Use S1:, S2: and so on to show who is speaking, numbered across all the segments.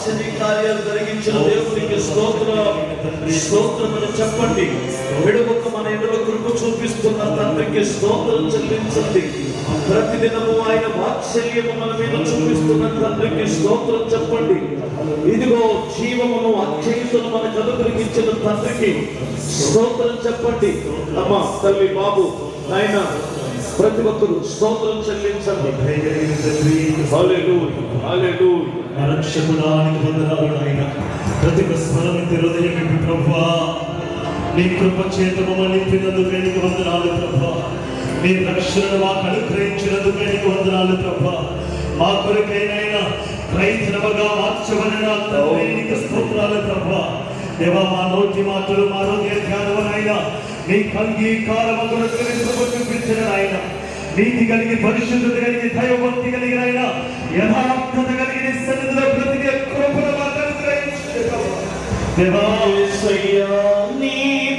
S1: ఆశ్చర్య కార్యాలు జరిగించిన దేవునికి స్తోత్రం స్తోత్రమని చెప్పండి. విడువక మన ఇందులో కృప చూపిస్తున్న తండ్రికి స్తోత్రం చెల్లించండి. ప్రతిదినము ఆయన వాత్సల్యము మన మీద చూపిస్తున్న తండ్రికి స్తోత్రం చెప్పండి. ఇదిగో జీవమును అక్షయతను మనకు అనుగ్రహించిన తండ్రికి స్తోత్రం చెప్పండి. అమ్మా తల్లి బాబు ఆయన ప్రతి ఒక్కరు స్తోత్రం చెల్లించండి. హల్లెలూయా హల్లెలూయా.
S2: రక్షకుడానికి వందనాలు నాయన. ప్రతి స్మరణ హృదయం ప్రభువా, నీ కృప చేత మమ్మల్ని నింపినందుకు నీకు వందనాలు ప్రభువా. నీ రక్షణను మాకు అనుగ్రహించినందుకు నీకు వందనాలు ప్రభువా. మా కొరకైనా క్రైస్తవగా మార్చబడిన తండ్రి నీకు స్తోత్రాలు ప్రభువా. దేవా, మా నోటి మాటలు మా హృదయ ధ్యానమునైనా నీ అంగీకారమును చూపించిన ఆయన, నీతి కలిగి పరిశుద్ధత కలిగి దైవభక్తి కలిగిన ఆయన, యథార్థత కలిగిన సన్నిధిలో బ్రతికే కృపను మాకు అనుగ్రహించు దేవా.
S1: యేసయ్యా నీ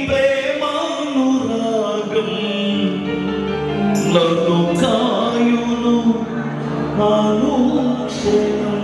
S1: ప్రేమానురాగం నన్ను కాయును అనుక్షణం.